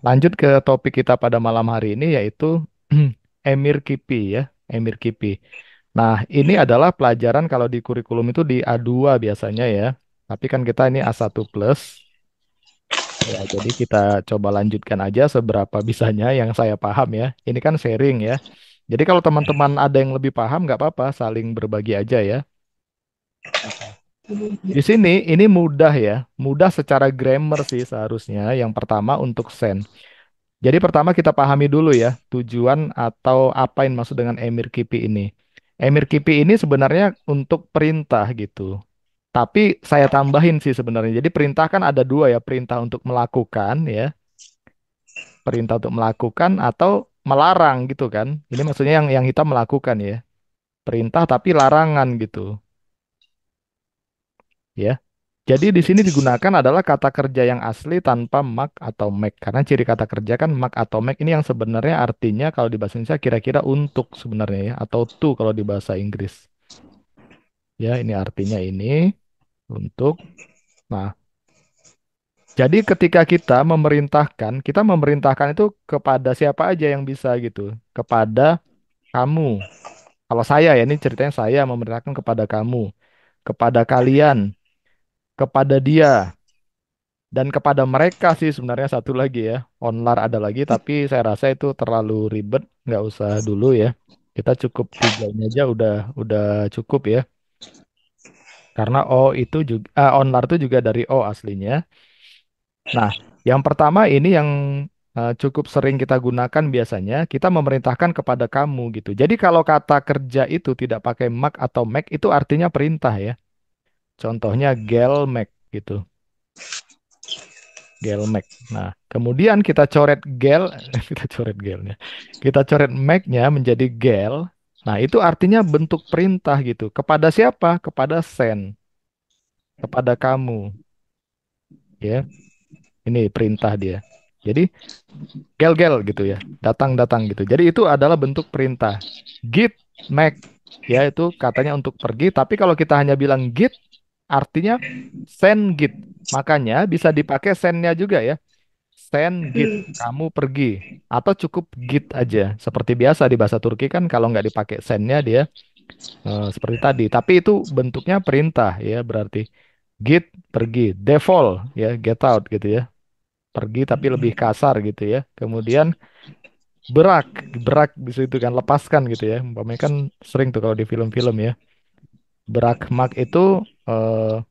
Lanjut ke topik kita pada malam hari ini yaitu Emir Kipi ya, Emir Kipi. Nah, ini adalah pelajaran kalau di kurikulum itu di A2 biasanya ya. Tapi kan kita ini A1 plus. Ya, jadi kita coba lanjutkan aja seberapa bisanya yang saya paham ya. Ini kan sharing ya. Jadi kalau teman-teman ada yang lebih paham nggak apa-apa, saling berbagi aja ya. Di sini ini mudah ya, mudah secara grammar sih seharusnya. Yang pertama untuk send. Jadi pertama kita pahami dulu ya tujuan atau apa yang maksud dengan Emir Kipi ini. Emir Kipi ini sebenarnya untuk perintah gitu. Tapi saya tambahin sih sebenarnya. Jadi perintah kan ada dua ya, perintah untuk melakukan ya, perintah untuk melakukan atau melarang gitu kan. Ini maksudnya yang kita melakukan ya. Perintah tapi larangan gitu ya. Jadi di sini digunakan adalah kata kerja yang asli tanpa mak atau make. Karena ciri kata kerja kan mak atau make ini yang sebenarnya artinya kalau di bahasa Indonesia kira-kira untuk sebenarnya ya. Atau to kalau di bahasa Inggris. Ya ini artinya ini untuk. Nah, jadi ketika kita memerintahkan itu kepada siapa aja yang bisa gitu. Kepada kamu. Kalau saya ya, ini ceritanya saya memerintahkan kepada kamu. Kepada kalian. Kepada dia. Dan kepada mereka sih sebenarnya satu lagi ya. Onlar ada lagi, tapi saya rasa itu terlalu ribet. Nggak usah dulu ya. Kita cukup tiga ini aja udah cukup ya. Karena O itu juga, onlar itu juga dari O aslinya. Nah, yang pertama ini yang cukup sering kita gunakan biasanya, kita memerintahkan kepada kamu gitu. Jadi kalau kata kerja itu tidak pakai mak atau make itu artinya perintah ya. Contohnya gelmek gitu, gelmek. Nah, kemudian kita coret gel, kita coret gelnya, kita coret make-nya menjadi gel. Nah, itu artinya bentuk perintah gitu. Kepada siapa? Kepada sen, kepada kamu, ya. Ini perintah dia. Jadi gel-gel gitu ya, datang-datang gitu. Jadi itu adalah bentuk perintah. Git, make, ya itu katanya untuk pergi. Tapi kalau kita hanya bilang git, artinya send git. Makanya bisa dipakai sendnya juga ya. Send git, kamu pergi. Atau cukup git aja. Seperti biasa di bahasa Turki kan kalau nggak dipakai sendnya dia seperti tadi. Tapi itu bentuknya perintah ya berarti. Git, pergi. Default, ya get out gitu ya. Pergi tapi lebih kasar gitu ya. Kemudian berak, berak di situ kan lepaskan gitu ya. Umpamanya kan sering tuh kalau di film-film ya. Berak mak itu eh,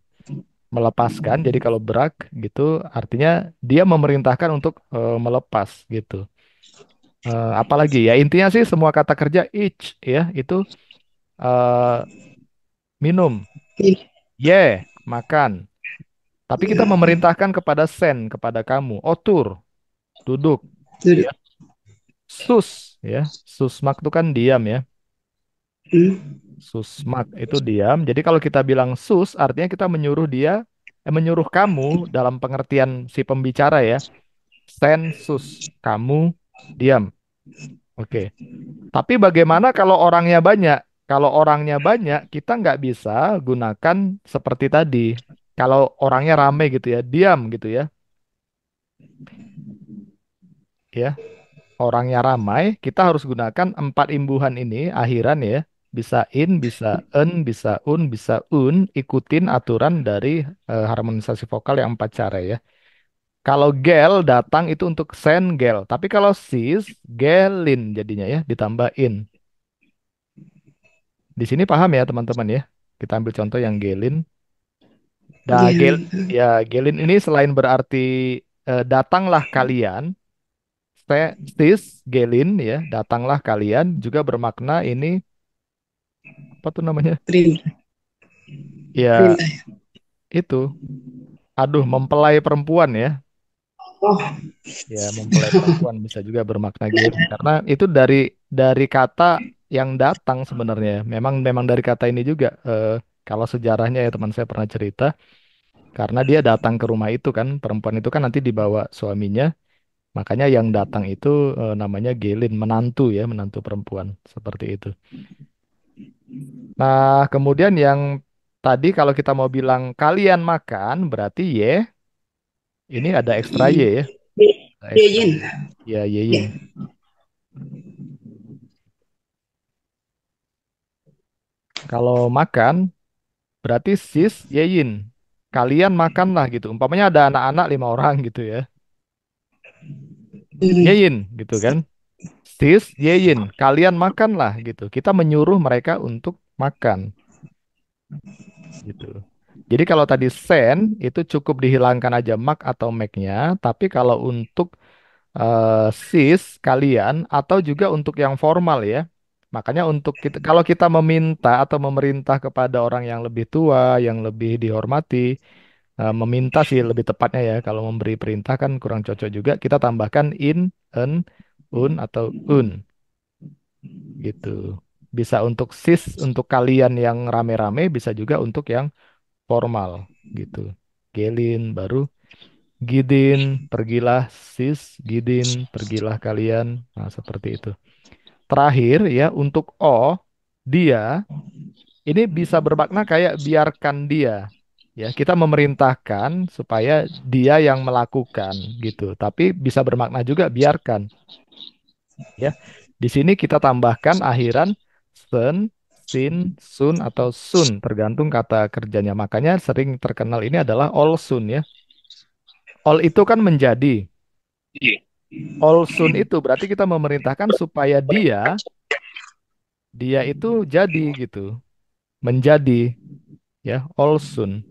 melepaskan. Jadi kalau berak gitu artinya dia memerintahkan untuk melepas gitu. Apalagi ya intinya sih semua kata kerja each ya itu eh, minum, makan. Tapi kita memerintahkan kepada sen, kepada kamu. Otur, duduk. Ya. Sus ya. Susmak itu kan diam ya. Susmak itu diam. Jadi kalau kita bilang sus, artinya kita menyuruh dia, menyuruh kamu dalam pengertian si pembicara ya. Sensus, kamu diam. Oke. Tapi bagaimana kalau orangnya banyak? Kalau orangnya banyak, kita nggak bisa gunakan seperti tadi. Kalau orangnya rame gitu ya, diam gitu ya. Ya, orangnya ramai, kita harus gunakan empat imbuhan ini akhiran ya. Bisa in, bisa en, bisa bisa un, ikutin aturan dari harmonisasi vokal yang empat cara ya. Kalau gel datang itu untuk send gel, tapi kalau sis gelin jadinya ya, ditambah in. Di sini paham ya teman-teman ya. Kita ambil contoh yang gelin. Nah, Gelin. gelin ini selain berarti datanglah kalian, sis gelin ya, datanglah kalian juga bermakna ini apa tuh namanya? Perintah. Ya, Perintah. itu. Aduh, mempelai perempuan ya. Oh, Ya, mempelai perempuan bisa juga bermakna gelin karena itu dari kata yang datang sebenarnya. Memang memang dari kata ini juga kalau sejarahnya ya teman saya pernah cerita karena dia datang ke rumah itu kan, perempuan itu kan nanti dibawa suaminya. Makanya yang datang itu namanya gelin, menantu ya, menantu perempuan seperti itu. Nah, kemudian yang tadi kalau kita mau bilang kalian makan berarti ye, ini ada ekstra y i. ya. Yeyin. Excellent. Ya, Ya. Yeyin. Kalau makan, berarti sis, Yeyin. Kalian makanlah gitu. Umpamanya ada anak-anak 5 orang gitu ya. Hmm. Yeyin gitu kan. Sis, Yeyin. Kalian makanlah gitu. Kita menyuruh mereka untuk makan gitu. Jadi kalau tadi send itu cukup dihilangkan aja mak atau make-nya. Tapi kalau untuk sis kalian atau juga untuk yang formal ya. Makanya untuk kita kalau kita meminta atau memerintah kepada orang yang lebih tua, yang lebih dihormati, meminta sih lebih tepatnya ya. Kalau memberi perintah kan kurang cocok juga. Kita tambahkan in, en, un atau un gitu. Bisa untuk sis untuk kalian yang rame-rame, bisa juga untuk yang formal gitu. Gelin baru Gidin, pergilah sis, Gidin, pergilah kalian. Nah, seperti itu. Terakhir ya, untuk O, dia, ini bisa bermakna kayak biarkan dia. Ya, kita memerintahkan supaya dia yang melakukan gitu. Tapi bisa bermakna juga biarkan. Ya, di sini kita tambahkan akhiran sen, sin, sun atau sun, tergantung kata kerjanya. Makanya sering terkenal ini adalah all soon ya. All itu kan menjadi. All soon itu berarti kita memerintahkan supaya dia itu jadi gitu, menjadi ya, all soon.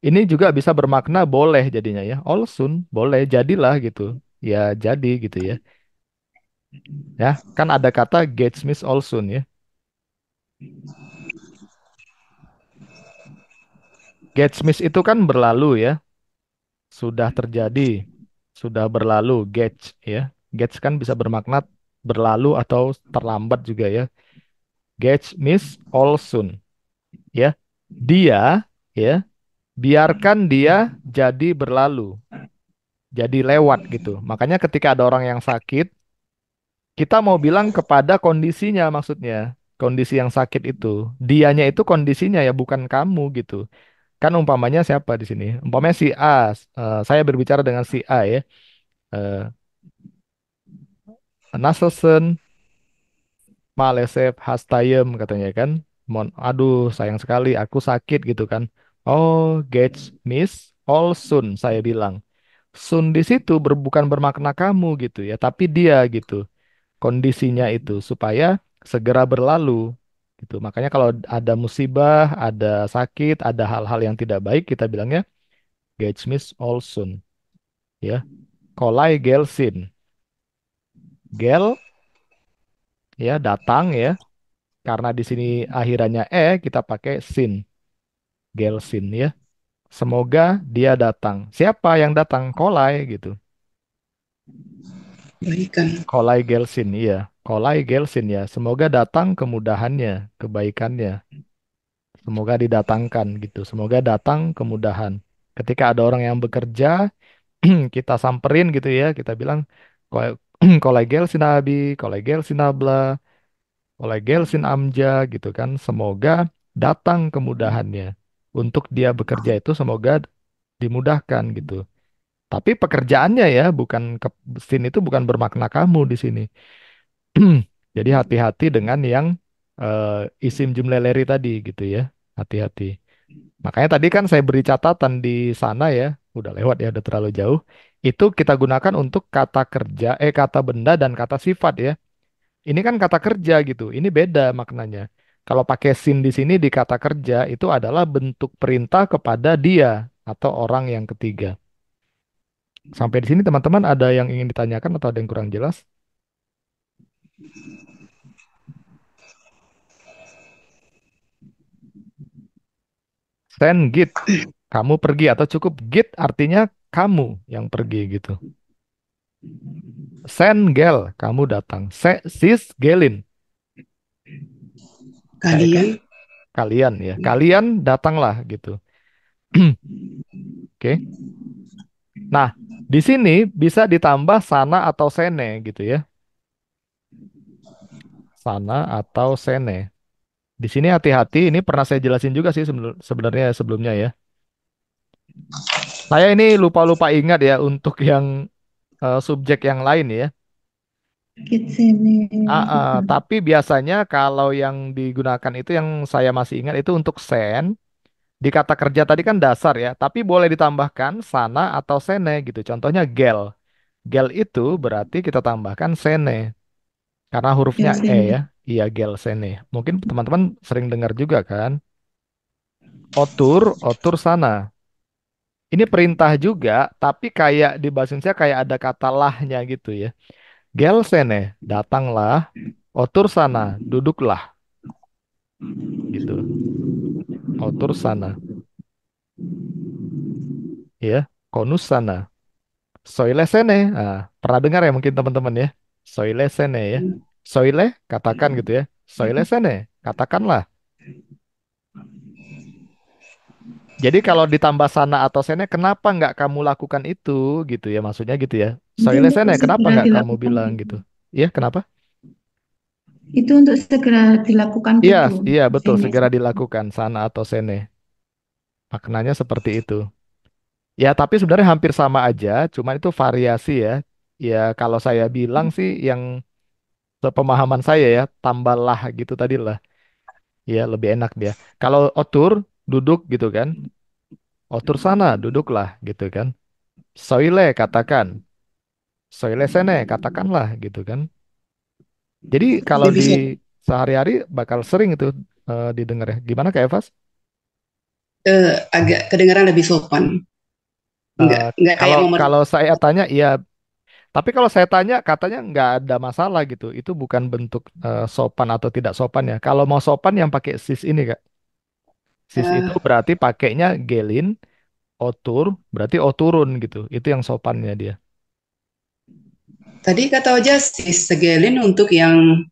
Ini juga bisa bermakna boleh jadinya ya, all soon, boleh jadilah gitu. Ya jadi gitu ya. Ya, kan ada kata get Smith all soon ya. Get Smith itu kan berlalu ya, sudah terjadi, sudah berlalu, get ya. Get kan bisa bermakna berlalu atau terlambat juga ya. Get Smith all soon ya. Dia ya biarkan dia jadi berlalu, jadi lewat gitu. Makanya ketika ada orang yang sakit, kita mau bilang kepada kondisinya maksudnya. Kondisi yang sakit itu, dianya itu kondisinya ya bukan kamu gitu. Kan umpamanya siapa di sini? Umpamanya si A, saya berbicara dengan si A ya. Eh, Nasesen, Malesef, Hastayem katanya kan. Aduh sayang sekali aku sakit gitu kan. Oh, gets miss all soon saya bilang. Sun di situ bukan bermakna kamu gitu ya, tapi dia gitu. Kondisinya itu supaya segera berlalu gitu. Makanya kalau ada musibah, ada sakit, ada hal-hal yang tidak baik, kita bilangnya Getsmis all soon ya. Kolai gelsin. Gel ya datang ya. Karena di sini akhirannya kita pakai sin. Gelsin ya. Semoga dia datang. Siapa yang datang? Kolai gitu. Baikan. Kolai gelsin iya. Kolai gelsin ya. Semoga datang kemudahannya, kebaikannya. Semoga didatangkan gitu. Semoga datang kemudahan. Ketika ada orang yang bekerja, kita samperin gitu ya. Kita bilang, "Ko- kolegel sinabi, kolegel sinabla, kolegel sin amja gitu kan. Semoga datang kemudahannya. Untuk dia bekerja itu semoga dimudahkan gitu. Tapi pekerjaannya ya, bukan sin itu bukan bermakna kamu di sini. Jadi hati-hati dengan yang isim jumlah leri tadi gitu ya. Hati-hati. Makanya tadi kan saya beri catatan di sana ya, udah lewat ya, udah terlalu jauh. Itu kita gunakan untuk kata kerja, kata benda dan kata sifat ya. Ini kan kata kerja gitu, ini beda maknanya. Kalau pakai sin di sini di kata kerja itu adalah bentuk perintah kepada dia atau orang yang ketiga. Sampai di sini teman-teman ada yang ingin ditanyakan atau ada yang kurang jelas? Send git, kamu pergi atau cukup git artinya kamu yang pergi gitu. Send gel, kamu datang. Sis gelin. Kayak Kalian. kalian ya. Kalian datanglah gitu. Oke. Nah, di sini bisa ditambah sana atau sene gitu ya. Sana atau sene. Di sini hati-hati, ini pernah saya jelasin juga sih sebenarnya sebelumnya ya. Saya ini lupa-lupa ingat ya untuk yang subjek yang lain ya. Kitsune gitu. Tapi biasanya kalau yang digunakan itu yang saya masih ingat itu untuk sen. Di kata kerja tadi kan dasar ya, tapi boleh ditambahkan sana atau sene gitu. Contohnya gel. Gel itu berarti kita tambahkan sene karena hurufnya E Kitsune. ya. Iya gel sene. Mungkin teman-teman sering dengar juga kan. Otur, otur sana. Ini perintah juga, tapi kayak di bahasa Indonesia kayak ada kata lahnya gitu ya. Gel sene, datanglah. Otur sana, duduklah gitu. Otur sana, ya. Konus sana. Soile sene. Nah, pernah dengar ya mungkin teman-teman ya. Soile sene ya. Soile, katakan gitu ya. Soile sene, katakanlah. Jadi kalau ditambah sana atau sene, kenapa nggak kamu lakukan itu gitu ya? Maksudnya gitu ya. Itu Soile untuk sene, kenapa segera nggak kamu dilakukan bilang gitu. gitu? Iya, kenapa? Itu untuk segera dilakukan Iya, gitu. iya betul. Sini. Segera dilakukan sana atau sene. Maknanya seperti itu. Ya, tapi sebenarnya hampir sama aja. Cuman itu variasi ya. Ya, kalau saya bilang sih yang sepemahaman saya ya, tambahlah gitu tadi lah. Ya, lebih enak dia. Kalau otur, duduk gitu kan. Otur sana, duduklah gitu kan. Soile, katakan. Soile sene, katakanlah gitu kan. Jadi kalau Lebih di bisa sehari-hari bakal sering itu didengar ya. Gimana Kak Evas? agak kedengaran lebih sopan. Eh, Enggak kayak kalau momen. kalau saya tanya, iya. Tapi kalau saya tanya, katanya nggak ada masalah gitu. Itu bukan bentuk sopan atau tidak sopan ya. Kalau mau sopan yang pakai sis ini Kak. Sis itu eh, berarti pakainya gelin, otur, berarti oturun gitu. Itu yang sopannya dia. Tadi kata aja si segelin untuk yang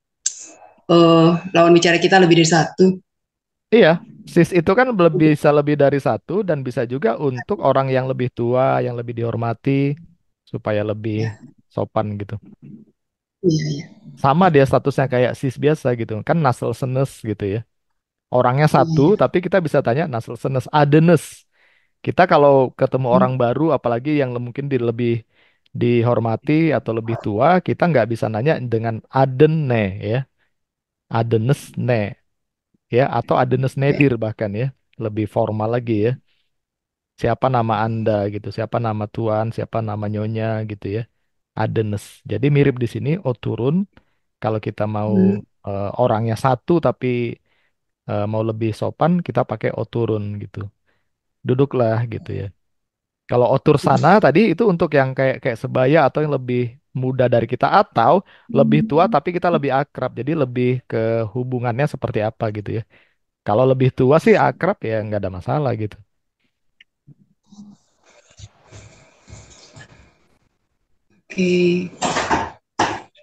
lawan bicara kita lebih dari satu. Iya, sis itu kan bisa lebih dari satu dan bisa juga untuk orang yang lebih tua, yang lebih dihormati, supaya lebih Ya, sopan gitu. iya, iya. Sama dia statusnya kayak sis biasa gitu, kan nasal senes gitu ya. Orangnya Iya, satu, iya. tapi kita bisa tanya nasal senes, adenes. Kita kalau ketemu orang Hmm, baru, apalagi yang mungkin lebih dihormati atau lebih tua, kita nggak bisa nanya dengan adene ya, adenes ne ya, atau adenes ya. nedir bahkan ya, lebih formal lagi ya. Siapa nama Anda gitu, siapa nama Tuan, siapa nama Nyonya gitu ya. Adenes. Jadi mirip di sini oturun kalau kita mau Hmm, orangnya satu tapi mau lebih sopan kita pakai oturun gitu. Duduklah gitu ya. Kalau otur sana tadi itu untuk yang kayak kayak sebaya atau yang lebih muda dari kita atau lebih tua tapi kita lebih akrab. Jadi lebih ke hubungannya seperti apa gitu ya. Kalau lebih tua sih akrab ya nggak ada masalah gitu. Oke.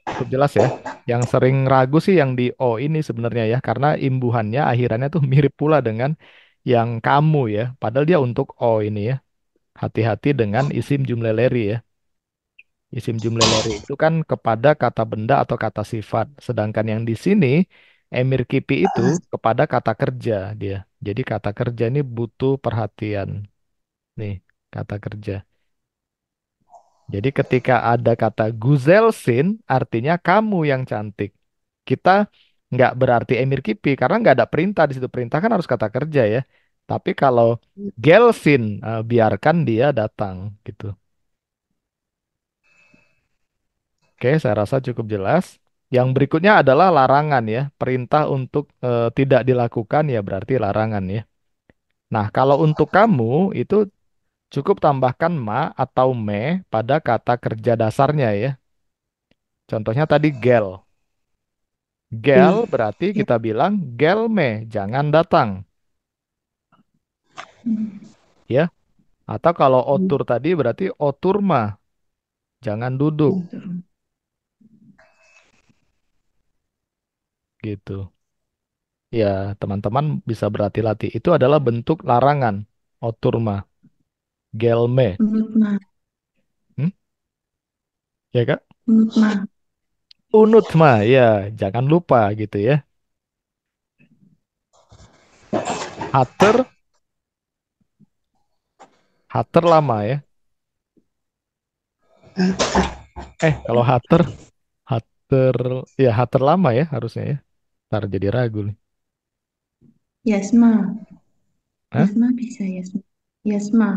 Cukup jelas ya. Yang sering ragu sih yang di O ini sebenarnya ya, karena imbuhannya akhirannya tuh mirip pula dengan yang kamu ya. Padahal dia untuk O ini ya. Hati-hati dengan isim jumlah leri ya. Isim jumlah leri itu kan kepada kata benda atau kata sifat. Sedangkan yang di sini emir kipi itu kepada kata kerja dia. Jadi kata kerja ini butuh perhatian. Nih, kata kerja. Jadi ketika ada kata Guzelsin, artinya kamu yang cantik. Kita nggak berarti emir kipi karena nggak ada perintah di situ. Perintah kan harus kata kerja ya. Tapi kalau Gelsin, biarkan dia datang gitu. Oke, saya rasa cukup jelas. Yang berikutnya adalah larangan ya. Perintah untuk tidak dilakukan ya berarti larangan ya. Nah, kalau untuk kamu itu cukup tambahkan ma atau me pada kata kerja dasarnya ya. Contohnya tadi gel. Gel Hmm, berarti ya. kita bilang gelme, jangan datang, ya. Atau kalau Hmm, otur tadi berarti oturma, jangan duduk, betul. gitu. Ya, teman-teman bisa berlatih-latih. Itu adalah bentuk larangan, oturma, gelme, Menurut mah, hmm? Ya kak? menurut mah. Unutma, ya, jangan lupa gitu ya. Hater, hater lama ya. Kalau Hatter, Hatter, ya Hatter lama ya harusnya ya. Ntar jadi ragu nih. Yasma. Hah? Yasma bisa Yasma. Yasma.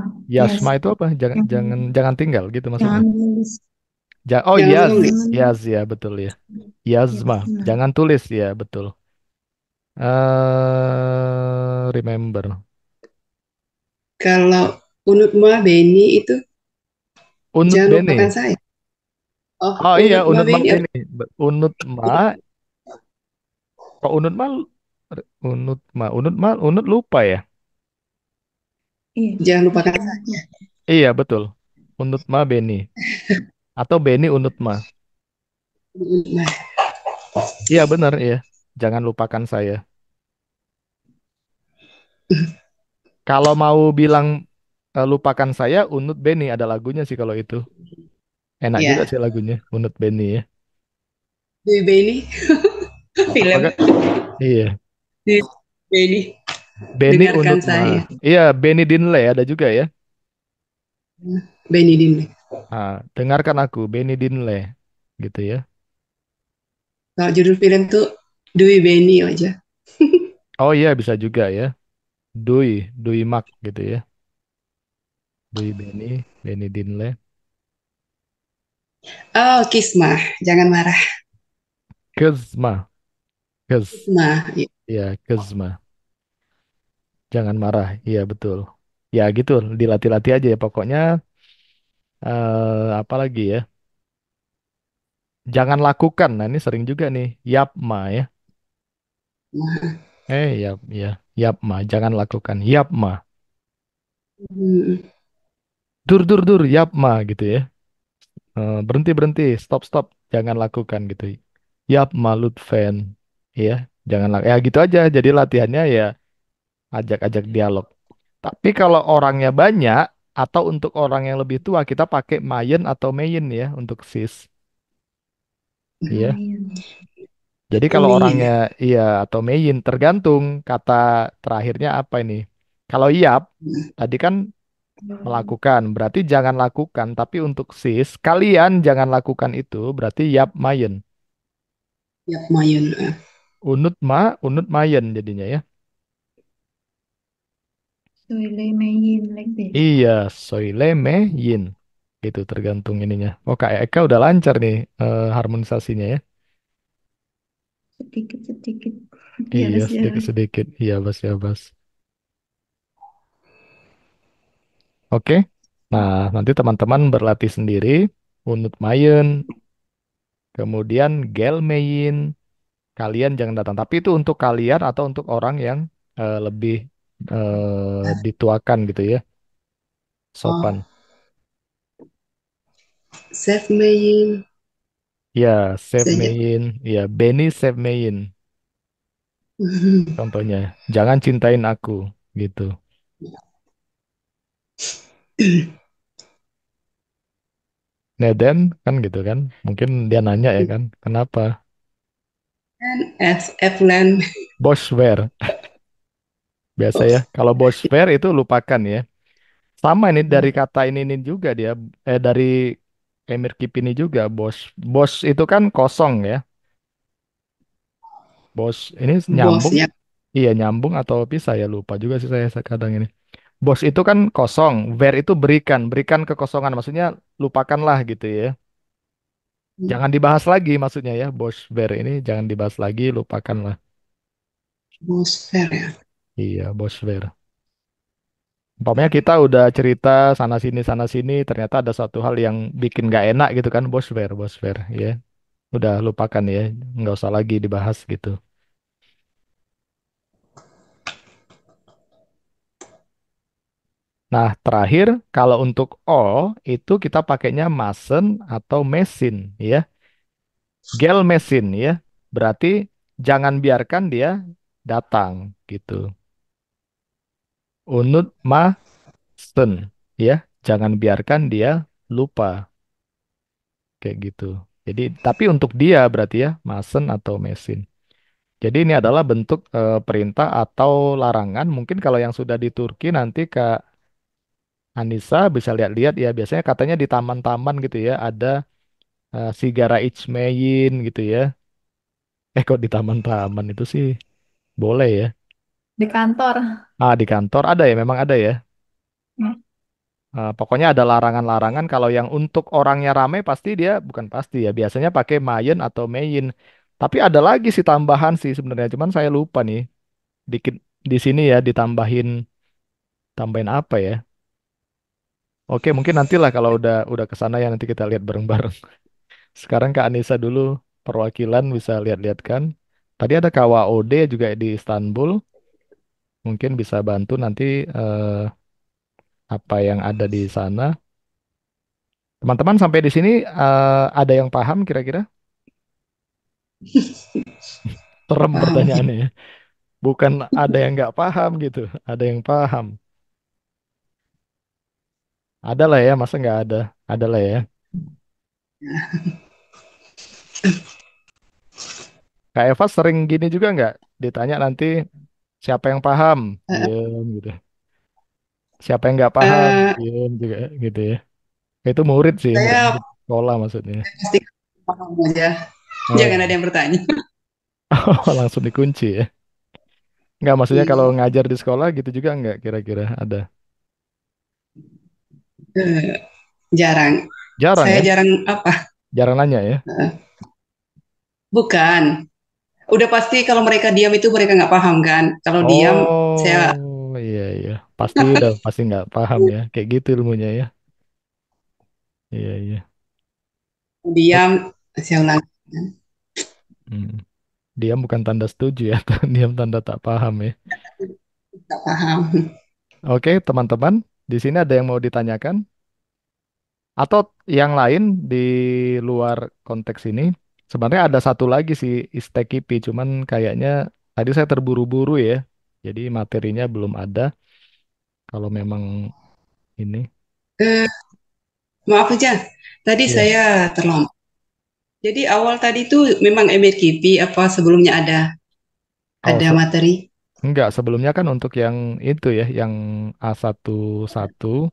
Yas. Yasma itu apa? Jangan Yang jangan jangan tinggal gitu maksudnya. jangan menulis. Oh, Jangan Yaz, menulis. Yaz ya betul ya. Yazma, Yasma. jangan tulis ya betul. Remember. Kalau Unutma Beni itu Unut jangan lupakan Bene. saya. Oh, Oh iya, Unutma Unut Ma Beni. Bene. Unut Ma, kok Unut Ma, Unut lupa ya? Iya. Jangan lupakan saya. Iya betul. Unut Ma Beni atau Beni Unut Ma. Unutma. Iya benar ya. Jangan lupakan saya. Kalau mau bilang lupakan saya, Unut Beni ada lagunya sih kalau itu. Enak juga Ya, sih lagunya, Unut Beni ya. Dwi Beni Apa film kak? Iya. Dwi Beni Benny dengarkan Unutma. saya. Iya, Benny Dinle ada juga ya. Beni Dini. Dengarkan aku, Benny Dinle. Gitu ya. Kalau judul film tuh Dwi Beni aja. Oh iya, bisa juga ya. Dui, Dui Mak gitu ya. Dui Benny, Benny Dinle. Oh, Kismah, jangan marah. Kezma, Kez. Kismah, ya. Iya, Kezma. Jangan marah. Iya, betul. Ya gitu, dilatih-latih aja ya. Pokoknya, apa lagi ya? Jangan lakukan. Nah, ini sering juga nih. Yapma ya. Yap, ya. Yapma, jangan lakukan. Yapma. Hmm, Dur, dur, dur. Yapma gitu ya. Berhenti berhenti stop stop jangan lakukan gitu yap malut fan ya jangan ya gitu aja jadi latihannya ya ajak-ajak dialog tapi kalau orangnya banyak atau untuk orang yang lebih tua kita pakai mayen atau mayin ya untuk sis ya lumayan. jadi Atau kalau Miyin orangnya ya. iya atau mayin tergantung kata terakhirnya apa ini kalau yap tadi kan melakukan berarti jangan lakukan tapi untuk sis kalian jangan lakukan itu berarti yap mayen. Yap Mayun. Unut Mayen jadinya ya. Soile Mayin like this. Iya, Soile Me Yin. Itu tergantung ininya. Oh, Kak Eka udah lancar nih harmonisasinya ya. Sedikit-sedikit. Iya, Jelas jelas. sedikit-sedikit. Iya, Bas ya, Bas. Oke. Nah, nanti teman-teman berlatih sendiri. Unut Mayen, kemudian Gel Mayin. Kalian jangan datang. Tapi itu untuk kalian atau untuk orang yang lebih dituakan gitu ya. Oh, Sopan. Save Mayin. Ya, Save Saja. Mayin. Ya, Benny Save Mayin. Contohnya, jangan cintain aku, gitu. Neden kan gitu kan? Mungkin dia nanya ya kan, kenapa? And F Land. Boswer, biasa Oh, ya. Kalau Boswer itu lupakan ya. Sama ini dari kata ini juga dia, dari Emir Kipini juga, bos. Bos itu kan kosong ya. Bos ini bos nyambung, ya. iya nyambung atau pisah ya lupa juga sih saya kadang ini. Bos itu kan kosong, ver itu berikan, berikan kekosongan, maksudnya lupakanlah gitu ya. Jangan dibahas lagi maksudnya ya, bos ver ini jangan dibahas lagi, lupakanlah. Bos fair ya. Iya, bos ver. Umpamanya kita udah cerita sana sini, ternyata ada suatu hal yang bikin gak enak gitu kan, bos ver, ya. Udah lupakan ya, nggak usah lagi dibahas gitu. Nah, terakhir kalau untuk O itu kita pakainya masen atau mesin ya. Gel mesin ya. Berarti jangan biarkan dia datang gitu. Unut masen ya. Jangan biarkan dia lupa kayak gitu. Jadi tapi untuk dia berarti ya masen atau mesin. Jadi ini adalah bentuk perintah atau larangan. Mungkin kalau yang sudah di Turki nanti Kak Anissa bisa lihat-lihat ya. Biasanya katanya di taman-taman gitu ya ada Sigara Icmeyin gitu ya. Kok di taman-taman itu sih boleh ya. Di kantor. Di kantor ada ya, memang ada ya. Hmm. Pokoknya ada larangan-larangan kalau yang untuk orangnya ramai pasti dia bukan pasti ya. Biasanya pakai Mayen atau Meyin. Tapi ada lagi sih tambahan sih sebenarnya. Cuman saya lupa nih. Dikit di sini ya tambahin apa ya? Oke, mungkin nantilah kalau udah ke sana ya nanti kita lihat bareng-bareng. Sekarang Kak Anissa dulu perwakilan bisa lihat-lihat kan. Tadi ada KWOD juga di Istanbul. Mungkin bisa bantu nanti eh, apa yang ada di sana. Teman-teman sampai di sini ada yang paham kira-kira? Serem Paham. pertanyaannya ya. Bukan ada yang nggak paham gitu, ada yang paham. Ada lah ya, masa nggak ada? Ada lah ya. Kak Eva sering gini juga nggak? Ditanya nanti siapa yang paham? Diem gitu. Siapa yang nggak paham? Eh, Diem juga gitu ya. Itu murid sih, saya murid sekolah maksudnya. pasti paham aja. Oh Jangan ada iya. yang bertanya. Langsung dikunci ya. Nggak, maksudnya kalau Iya. ngajar di sekolah gitu juga nggak kira-kira ada? Eh, jarang. Jarang Saya ya? jarang apa? Jarang nanya ya? Bukan. Udah pasti kalau mereka diam itu mereka nggak paham kan. Kalau diam, saya Oh iya iya. Pasti nggak paham ya. Kayak gitu ilmunya ya. Iya iya. Oh, diam, saya ulang. hmm. Diam bukan tanda setuju ya. Diam tanda tak paham ya. Nggak paham. Oke teman-teman. Di sini ada yang mau ditanyakan? Atau yang lain di luar konteks ini? Sebenarnya ada satu lagi sih Istekipi. Cuman kayaknya tadi saya terburu-buru ya. Jadi materinya belum ada. Kalau memang ini. Eh, maaf aja. Tadi Iya. saya terlambat. Jadi awal tadi tuh memang MRKP apa sebelumnya Oh, ada materi? enggak, sebelumnya kan untuk yang itu ya, yang A11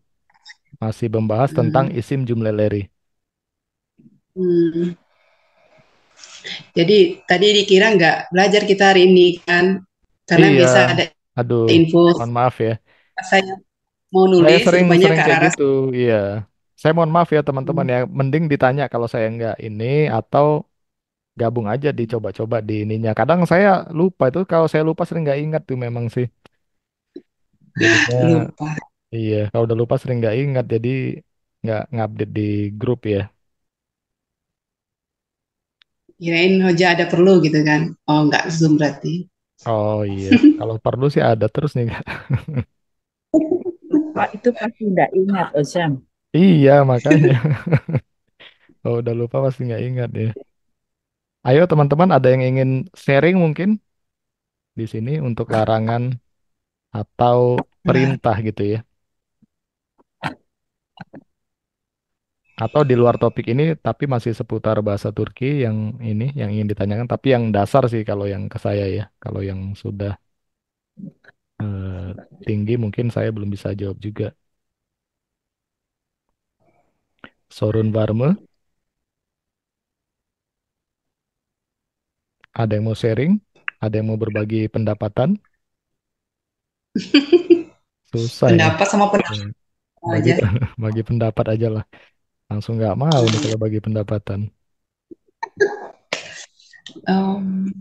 masih membahas tentang Hmm. isim jumlah leri. Hmm. Jadi tadi dikira nggak belajar kita hari ini kan, karena Iya, biasa ada aduh, info. mohon maaf ya. Saya mau Saya nulis, sering rupanya sering Kak kayak Rara. gitu, iya. Saya mohon maaf ya teman-teman ya. Mending ditanya kalau saya enggak ini atau gabung aja dicoba-coba di ininya. Kadang saya lupa itu, kalau saya lupa sering nggak ingat tuh memang sih. Jadinya Lupa. iya, kalau udah lupa sering nggak ingat, jadi nggak ngupdate di grup ya. Kirain Hoja ada perlu gitu kan. Oh, nggak Zoom berarti. Oh iya, kalau perlu sih ada terus nih. Lupa itu pasti tidak ingat, Ozam. Iya, makanya. Kalau udah lupa pasti nggak ingat ya. Ayo teman-teman, ada yang ingin sharing mungkin di sini untuk larangan atau Lah, perintah gitu ya. Atau di luar topik ini, tapi masih seputar bahasa Turki yang ini, yang ingin ditanyakan. Tapi yang dasar sih kalau yang ke saya ya. Kalau yang sudah eh, tinggi mungkin saya belum bisa jawab juga. Sorun Varme, ada yang mau sharing? Ada yang mau berbagi pendapatan? Susah ini. pendapat sama Ya, pendapat bagi aja. bagi pendapat aja lah. Langsung nggak mau nih kalau bagi pendapatan. Em,